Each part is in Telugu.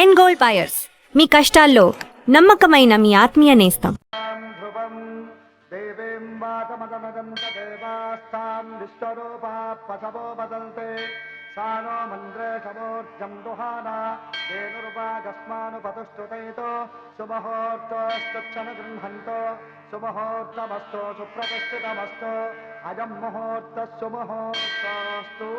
ఎండ్ గోల్డ్ బయర్స్, మీ కష్టాల్లో నమ్మకమైన మీ ఆత్మీయ నేస్తం. ధ్రువం దేవీం వాతమదమదంత దేవాస్తాం విశ్వరూపా పశవో వదంతే సానో మంత్రేషమూర్జం దుహానా ధేనుర్వాగస్మానుపతుష్టుతైతో సుముహూర్తోస్తక్షణ గృహంతో సుముహూర్తమస్తో సుప్రతిష్ఠితమస్తో అయం ముహూర్త సుముహూర్తోస్తు.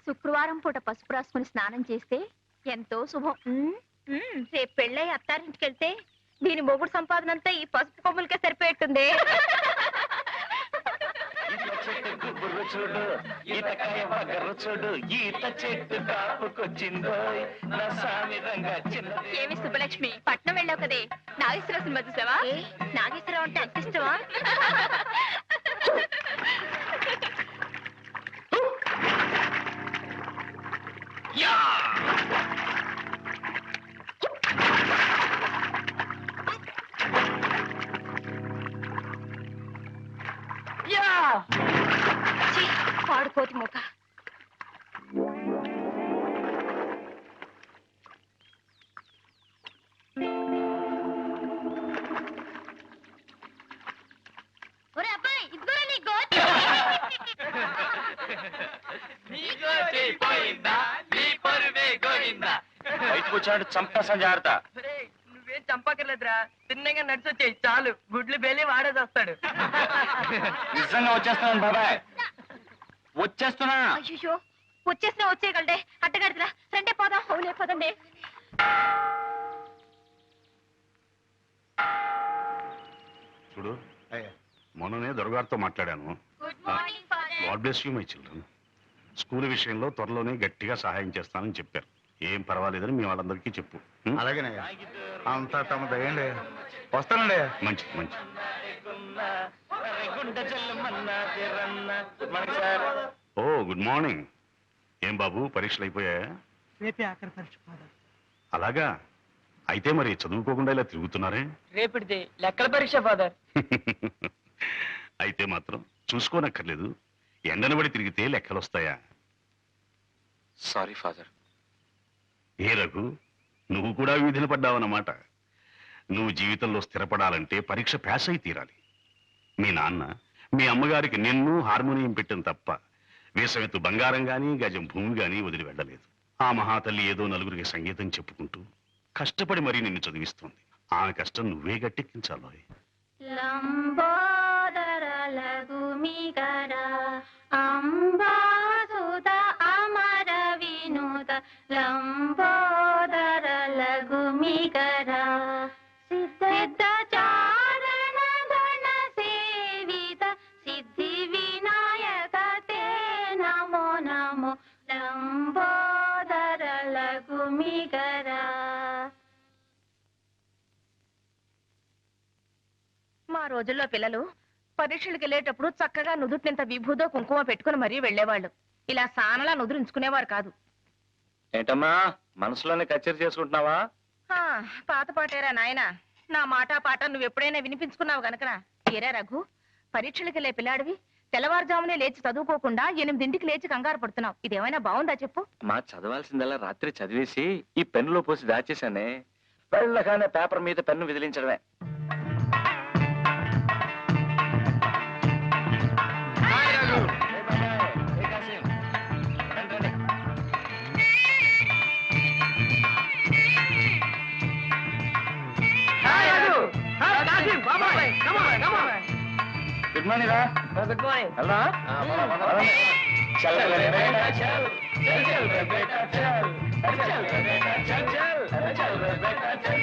శుక్రవారం పూట పసుపు రాసుకుని స్నానం చేస్తే ఎంతో శుభం. రేపు పెళ్ళై అత్తారింటికి వెళ్తే దీని మొగుడు సంపాదన అంతా ఈ పసుపు కొమ్ములకే సరిపోయేట్టుంది. ఏమి సుబ్బలక్ష్మి, పట్నం వెళ్ళావు కదే, నాగేశ్వరరావు సినిమా చూసావా? నాగేశ్వరరావు అంటే అంత ఇష్టమా? పాడుకోతి ముఖ. వచ్చాడు చంపేసం జాగ్రత్త. నువ్వేం చంపకర్లేదురా, తిన్నగా నడిచి వచ్చేయి చాలు, గుడ్లు బేలి వాడేది వస్తాడు. నిజంగా వచ్చేస్తున్నాను బాబాయ్, వచ్చేస్తున్నా. అయ్యో, వచ్చేసినా వచ్చేయగలడే, అట్టగడిదిరా, రండే పోదాం. అవునే పదండి. చూడు, మొన్ననే దొరగారితో మాట్లాడాను. God bless you my children. School విషయంలో త్వరలోనే గట్టిగా సహాయం చేస్తానని చెప్పారు. ఏం పర్వాలేదని మీ వాళ్ళందరికీ చెప్పు. అలాగేనయ్యా, అంతా తమ దయండి. వస్తానండి. మంచిది మంచిది. ఓ గుడ్ మార్నింగ్. ఏం బాబు, పరీక్షలు అయిపోయాయా? రేపే ఆఖరి పరీక్ష ఫాదర్. అలాగా, అయితే మరి చదువుకోకుండా ఇలా తిరుగుతున్నారే? రేపటిది లెక్కల పరీక్ష ఫాదర్. అయితే మాత్రం చూసుకోనక్కర్లేదు. ఎండనబడి తిరిగితే లెక్కలు వస్తాయా? Sorry father. ఏ రఘు, నువ్వు కూడా వీధిన పడ్డావన్నమాట. నువ్వు జీవితంలో స్థిరపడాలంటే పరీక్ష పాస్ అయి తీరాలి. మీ నాన్న మీ అమ్మగారికి నిన్ను హార్మోనియం పెట్టిన తప్ప వేసమెత్తు బంగారం గాని గజం భూమి గాని వదిలి వెళ్ళలేదు. ఆ మహాతల్లి ఏదో నలుగురికి సంగీతం చెప్పుకుంటూ కష్టపడి మరీ నిన్ను చదివిస్తోంది. ఆమె కష్టం నువ్వే గట్టెక్కించాలో. మా రోజుల్లో పిల్లలు పరీక్షలకు వెళ్ళేటప్పుడు చక్కగా నుదుటినింత విభూదో కుంకుమ పెట్టుకుని మరీ వెళ్లేవాళ్ళు. ఇలా సానలా నుదురించుకునేవారు కాదు. ఏంటమ్మా, మనసులోనే కచేరీ చేసుకుంటున్నావా? పాత పాటేరా నాయన, నా మాట పాట నువ్వెప్పుడైనా వినిపించుకున్నావు గనకనా. ఏరా రఘు, పరీక్షలకు వెళ్ళే పిల్లాడివి తెల్లవారుజామునే లేచి చదువుకోకుండా 8ంటికి లేచి కంగారు పడుతున్నావు. ఇదేమైనా బాగుందా చెప్పు? మా చదవాల్సిందల్లా రాత్రి చదివేసి ఈ పెన్నులో పోసి దాచేశానే. వెళ్ళగానే పేపర్ మీద పెన్ను విదిలించడమే. గుడ్ మార్నింగ్ రా. Good morning. హలో. చల్ చల్ రే బేటా చల్, చల్ చల్ రే బేటా చల్, చల్ చల్ రే బేటా చల్ చల్, చల్ రే బేటా చల్,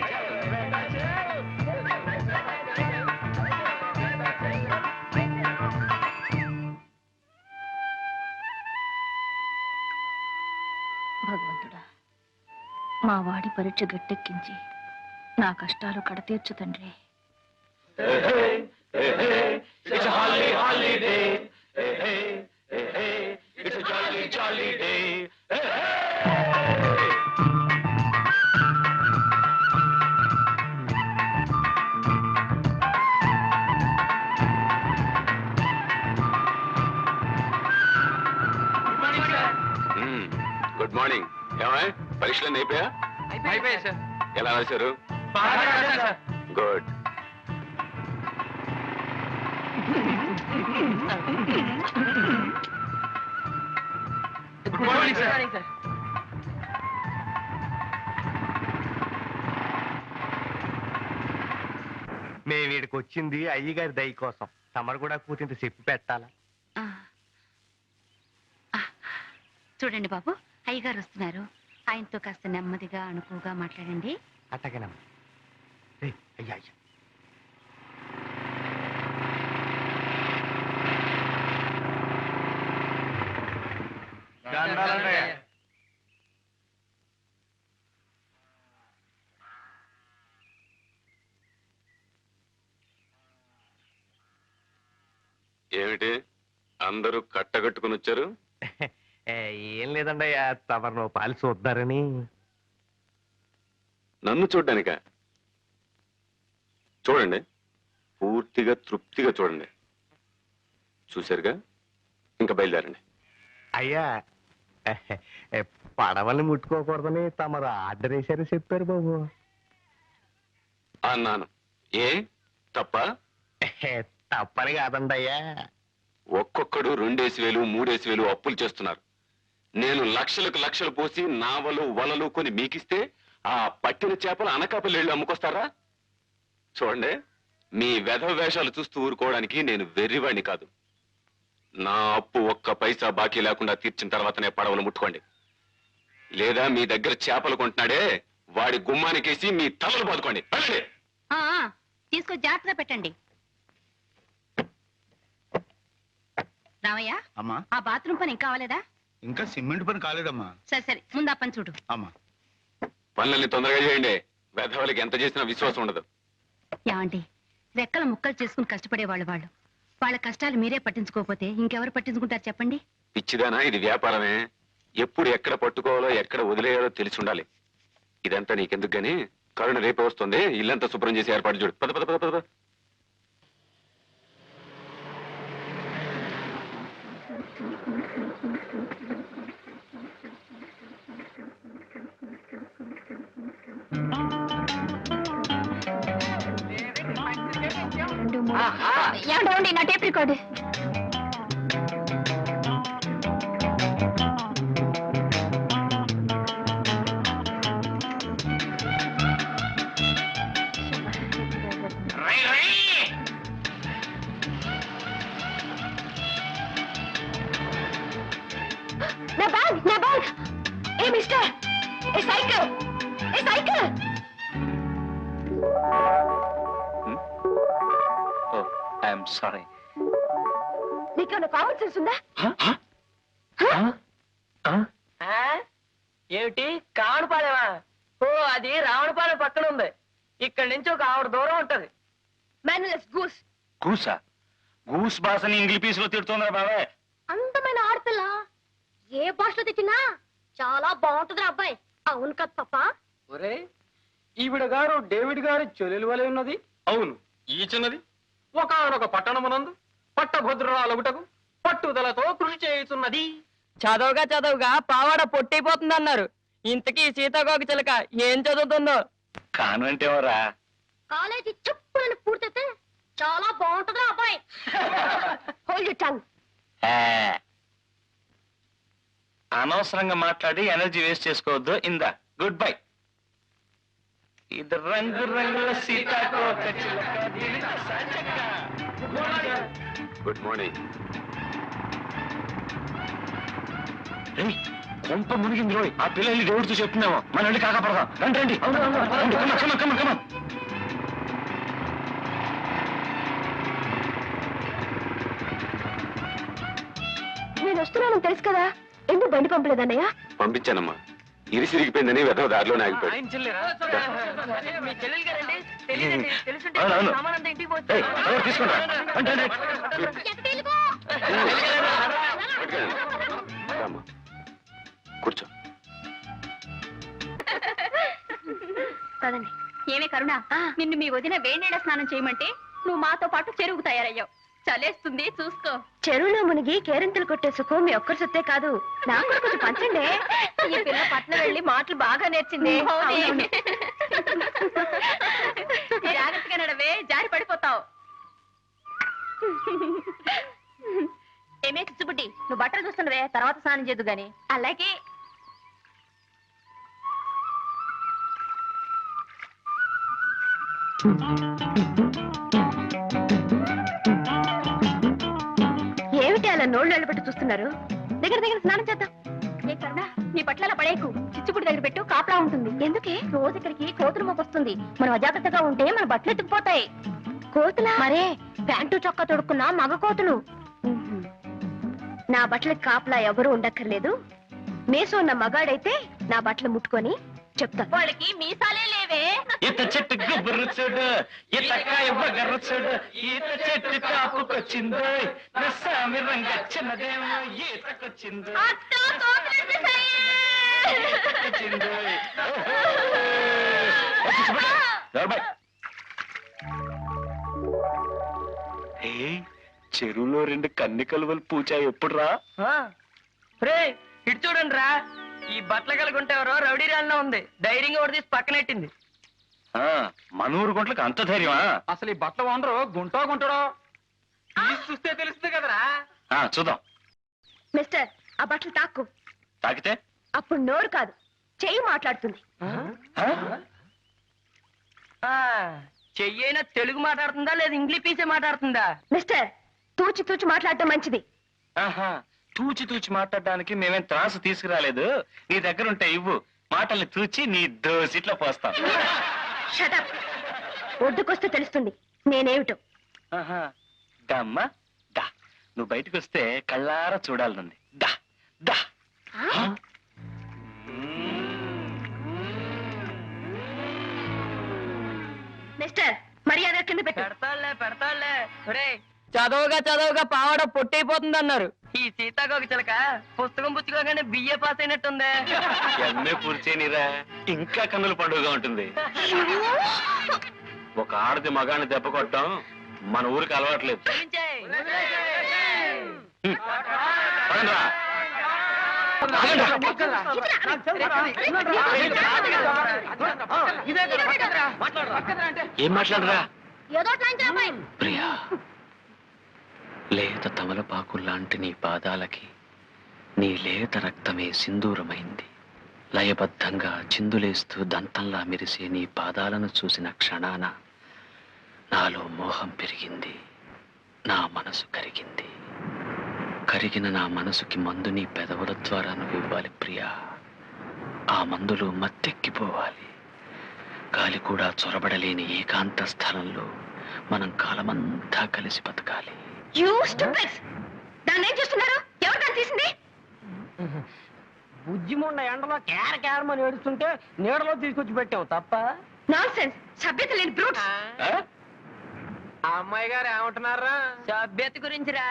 చల్ రే బేటా చల్. మా వాడి పరీక్ష గట్టెక్కించి నా కష్టాలు కడతీర్చు తండ్రి. It's a holly, holiday. Hey, hey, hey, hey. It's a jolly, jolly day. Hey, hey. Good morning. ఏమై పరీక్షలన్నీ అయిపోయా? అయిపోయాయి సార్. ఎలా రాశారు? బాగా రాశాను sir. Good. Good morning sir. మేము వీడికి వచ్చింది అయ్యగారి దయ కోసం. తమరు కూడా కూర్చుంటే చెప్పి పెట్టాలా? చూడండి బాబు, అయ్యగారు వస్తున్నారు. ఆయనతో కాస్త నెమ్మదిగా అణుకుగా మాట్లాడండి. అట్టగనమ్మ. అయ్యా అయ్యా. ఏమిటి అందరూ కట్టగట్టుకుని వచ్చారు? ఏం లేదండి అయ్యా, తమరు నువ్వు పాలు చూద్దారని. నన్ను చూడ్డానిక? చూడండి, పూర్తిగా తృప్తిగా చూడండి. చూశారుగా, ఇంకా బయలుదేరండి. అయ్యా పడవల్ని ముట్టుకోకూడదని తమరు ఆర్డర్ వేశారు చెప్పారు బాబు. అన్నాను. ఏ తప్ప? తప్పని కాదండి అయ్యా. ఒక్కొక్కడు 2,000 3,000 అప్పులు చేస్తున్నారు. నేను లక్షలకు లక్షలు పోసి నావలు వలలు కొని మీకిస్తే ఆ పట్టిన చేపలు అనకాపల్లి వెళ్ళి అమ్ముకొస్తారా? చూడండి, మీ వెధవ వేషాలు చూస్తూ ఊరుకోవడానికి నేను వెర్రివాణ్ణి కాదు. నా అప్పు ఒక్క పైసా బాకీ లేకుండా తీర్చిన తర్వాతనే పడవలు ముట్టుకోండి. లేదా మీ దగ్గర చేపలు కొంటున్నాడే వాడి గుమ్మానికేసి మీ తలలు బాదుకోండి. వెళ్ళండి. తీసుకొని జాగ్రత్తగా పెట్టండి. రామయ్య, అమ్మా, ఆ బాత్రూమ్ పని ఇంకా అవ్వలేదా? ఇంకా సిమెంట్ పని కాలేదమ్మా. సరే సరే, ముందు ఆ పని చూడు. అమ్మా, పనులన్నీ తొందరగా చేయండి. వెధవలకి ఎంత చేసినా విశ్వాసం ఉండదు. ఏమండి, రెక్కల ముక్కలు చేసుకుని కష్టపడే వాళ్ళు వాళ్ళ కష్టాలు మీరే పట్టించుకోకపోతే ఇంకెవరు పట్టించుకుంటారు చెప్పండి? పిచ్చిదానా, ఇది వ్యాపారమే. ఎప్పుడు ఎక్కడ పట్టుకోవాలో ఎక్కడ వదిలేయాలో తెలిసి ఉండాలి. ఇదంతా నీకెందుకు గాని, కరుణ రేపే వస్తుంది. ఇల్లంతా శుభ్రం చేసి ఏర్పాటు చూడు. పద పద పద పద. ఏమండి, నా టేప్ రికార్డు. నా bag. A mister, A cycle. I'm sorry. నీకేమైనా కామన్ సెన్స్ ఉందా? ఏమిటి కావడపాలేవా? ఓ, అది రావణపాలెం పక్కన ఉంది. ఇక్కడ నుంచి ఒక 6 దూరం ఉంటది. Mannerless goose. గూసా? గూస్ భాషని ఇంగ్లీష్ పీస్ లో తిడుతుందా బాబాయ్? అందమైన ఆడపిల్ల ఏ భాషలో తెచ్చినా చాలా బాగుంటుంది అబ్బాయి. అవును కదా పప్ప? ఒరే, ఈవిడ గారు డేవిడ్ గారి చెల్లెలు వలె ఉన్నది. అవును, ఈ చిన్నది ఒకనొక పట్టణమునందు పట్టభద్రురాలగుటకు పట్టుదలతో కృషి చేయుచున్నది. చదవగా పావాడ పొట్టైపోతుంది అన్నారు. ఇంతకీ సీతాకోక చిలక ఏం చదువుతుందో? కాన్వెంట్ ఏమోరా? కాలేజీ చెప్పులను పూర్తయితే చాలా బాగుంటుంది అబ్బాయి. Hold your tongue. అనవసరంగా మాట్లాడి ఎనర్జీ వేస్ట్ చేసుకోవద్దు. ఇందా, గుడ్ బై. ఇది రంగు రంగుల సీతాకోక చిలక. Good morning. కొంప మునిగింది రోయ్. ఆ పిల్లల్ని దేవుడితో చెప్తున్నామో మన వెళ్ళి కాకపడదాం. రండి రండి. కమ. నేను వస్తున్నాను తెలుసు కదా, ఎందుకు బండి పంపలేదన్నయ్య? పంపించానమ్మా. ఇరిసిరిగిపోయిందని వెధవ దారిలో ఆగిపోయాడు. ఆయన చెల్లేరా? మీ చెల్లెలు గారండి తెలియదండి తెలుసుంటే అవునవును. సామానంతా ఇంటికి ఏయ్, పోతే ఎవరు తీసుకుంటా కూర్చో. పదండి. ఏమే కరుణ, నిన్ను మీ వదిన వేణీడ స్నానం చేయమంటే నువ్వు మాతో పాటు చెరువుకు తయారయ్యావు. చలేస్తుంది చూసుకో. చెరువులో మునిగి కేరింతలు కొట్టే సుఖం మీ ఒక్కరి సొత్తే కాదు, నాకు కూడా కొంచెం పంచండి. ఈ పిల్ల పట్ల వెళ్ళి మాటలు బాగా నేర్చింది. అవును. జాగ్రత్తగా నడవే, జారి పడిపోతావు. ఏమే చిచ్చుబుడ్డి, నువ్వు బట్టలు చూస్తుండవే, తర్వాత స్నానం చేద్దు గాని. అలాగే. ఏమిటి అలా నోళ్ళు వెళ్ళబెట్టి చూస్తున్నారు? దగ్గర దగ్గర స్నానం చేద్దాం. ఏ కరుణ, నీ పట్ల పడేకు, చిచ్చుపుడి దగ్గర పెట్టు, కాపలా ఉంటుంది. ఎందుకే? రోజు ఇక్కడికి కోతులు మోకొస్తుంది, మనం అజాగ్రత్తగా ఉంటే మన బట్టలు ఎత్తుకుపోతాయి. కోతులా? మరే, ప్యాంటు చొక్కా తొడుక్కున్న మగ కోతులు. నా బట్టలకి కాపలా ఎవరు ఉండక్కర్లేదు. మేసు ఉన్న మగాడైతే నా బట్టలు ముట్టుకొని చెప్తా. వాళ్ళకి మీసాలే లేవే. ఈత చెట్టు గుబ్బురు చూడు, ఈతకాయ బగరు చూడు, ఈత చెట్టు కాపుకొచ్చిందో, నస్సామి రంగ చిన్నదేమో ఈతకొచ్చిందో, ఈతకొచ్చిందో. చెరువులో 2 కన్ని కలువలు పూచా ఎప్పుడు రా? రే ఇటు చూడండి రా, ఈ బట్టలు కలుగుంటే ఎవరో రౌడీ రాల్లో ఉంది. ధైర్యంగా ఒకటి తీసి పక్కనెట్టింది. మనూరు గుంట్లకు అంత ధైర్యమా? అసలు ఈ బట్టలు ఓనరు గుంటో గుంటడో చూస్తే తెలుస్తుంది కదరా. చూద్దాం. మిస్టర్, ఆ బట్టలు తాక్కు. తాకితే అప్పుడు నోరు కాదు, చెయ్యి మాట్లాడుతుంది. చెయ్యైనా తెలుగు మాట్లాడుతుందా లేదా ఇంగ్లీష్ పీసే మాట్లాడుతుందా? మిస్టర్, తూచి తూచి మాట్లాడటం మంచిది. తూచి తూచి మాట్లాడడానికి మేమేం త్రాసు తీసుకురాలేదు. నీ దగ్గర ఉంటే ఇవ్వు, మాటల్ని తూచి నీ దోసిట్లో పోస్తాం. షటప్. ఒడ్డుకొస్తే తెలుస్తుంది నేనేమిటో. దమ్మా దా, నువ్వు బయటకు వస్తే కళ్ళారా చూడాలనుంది. దా దా. మిస్టర్, మర్యాద కింద పెట్టు. పెడతాళ్లే. రే చదవగా పావడ పొట్టైపోతుంది అన్నారు. ఈ సీతాకోక చిలక పుస్తకం పుచ్చుకోగానే బిఏ పాస్ అయినట్టుంది. ఎమ్మె పూర్చేనిరా, ఇంకా కన్నుల పండుగగా ఉంటుంది. ఒక ఆడది మగాన్ని దెబ్బ కొట్టడం మన ఊరికి అలవాట్లేదు. పదండ్రా. ఏం మాట్లాడరా? ప్రియా, లేత తమలపాకుల్లాంటి నీ పాదాలకి నీ లేత రక్తమే సింధూరమైంది. లయబద్ధంగా చిందులేస్తూ దంతంలా మెరిసే నీ పాదాలను చూసిన క్షణాన నాలో మోహం పెరిగింది, నా మనసు కరిగింది. కరిగిన నా మనసుకి మందు నీ పెదవుల ద్వారా నువ్వు ఇవ్వాలి ప్రియా. ఆ మందులో మత్తెక్కిపోవాలి. గాలి కూడా చొరబడలేని ఏకాంత స్థలంలో మనం కాలమంతా కలిసి బతకాలి. దాన్ని ఏం చేస్తున్నారు? ఎవరు దాన్ని తీసింది? బుజ్జిముండ ఎండలో కేరమని ఏడుస్తుంటే నీడలో తీసుకొచ్చి పెట్టావు తప్ప. నాన్సెన్స్, సభ్యత లేని బ్రూట్స్. ఆ అమ్మాయి గారు ఏమంటున్నారా? సభ్యత గురించిరా.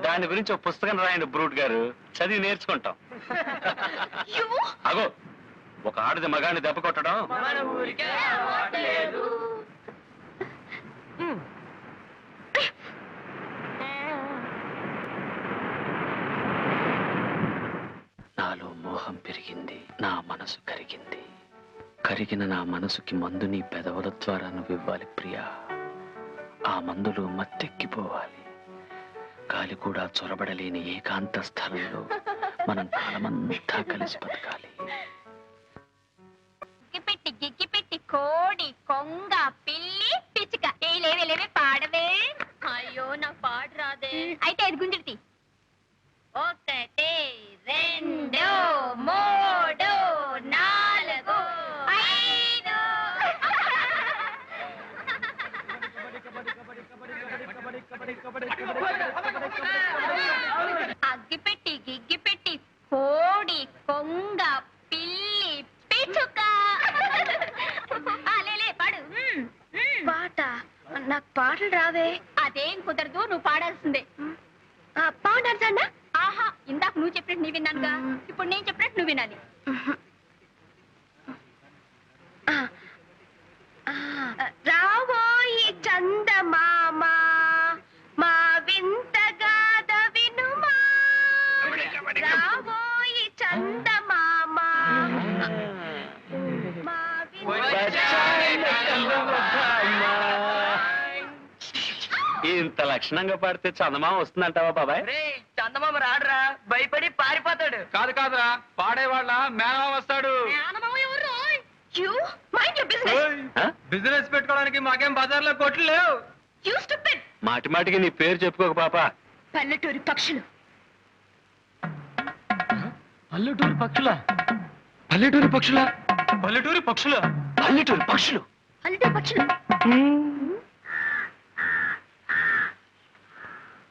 దాని గురించి ఒక పుస్తకం రాయండి బ్రూట్ గారు, చదివి నేర్చుకుంటాం. అగో, ఒక ఆడది మగాన్ని దెబ్బ కొట్టడం మన ఊరికే అలవాట్లేదు. నాలో మోహం పెరిగింది, నా మనసు కరిగింది. కరిగిన నా మనసుకి మందు నీ పెదవుల ద్వారా నువ్వు ఇవ్వాలి ప్రియా. ఆ మందులో మత్తెక్కిపోవాలి. గాలి కూడా చొరబడలేని ఏకాంత స్థలంలో మనం కాలమంతా కలిసి బతకాలి. గిగ్గిపెట్టి కోడి కొంగ పిల్లి పిచ్చుక లేవే పాడవే. అయ్యో నాకు పాట రాదే. అయితే అది గుంజుడితి. 1 2 3 4 5. అగ్గిపెట్టి గిగ్గిపెట్టి కోడి కొంగ పిల్లి డాన్సా? నాకు పాటలు రావే. అదేం కుదరదు, నువ్వు పాడాల్సిందే. పావు డాన్స్ అన్నా? ఆహా, ఇందాక నువ్వు చెప్పినట్టు నీ విన్నానుగా, ఇప్పుడు నేను చెప్పినట్టు నువ్వు వినాలి. రావోయి చందమామ మా వింత గాథ వినుమా, రావోయి చందమామ మా ఇంత లక్షణంగా పాడితే చందమామ వస్తుందంటావా బాబాయ్? చందమామ రాడురా, భయపడి పారిపోతాడు. కాదు కాదురా, పాడేవాళ్ళ మేనమామ వస్తాడు. బిజినెస్ పెట్టుకోవడానికి మాకేం బజార్లో కొట్లు లేవు. మాటి మాటికి నీ పేరు చెప్పుకోక పాప. పల్లెటూరి పక్షులు. పల్లెటూరి పక్షులా? పల్లెటూరి పక్షులా? పల్లెటూరి పక్షులా? పల్లెటూరు పక్షులు. పల్లెటూరి పక్షులు.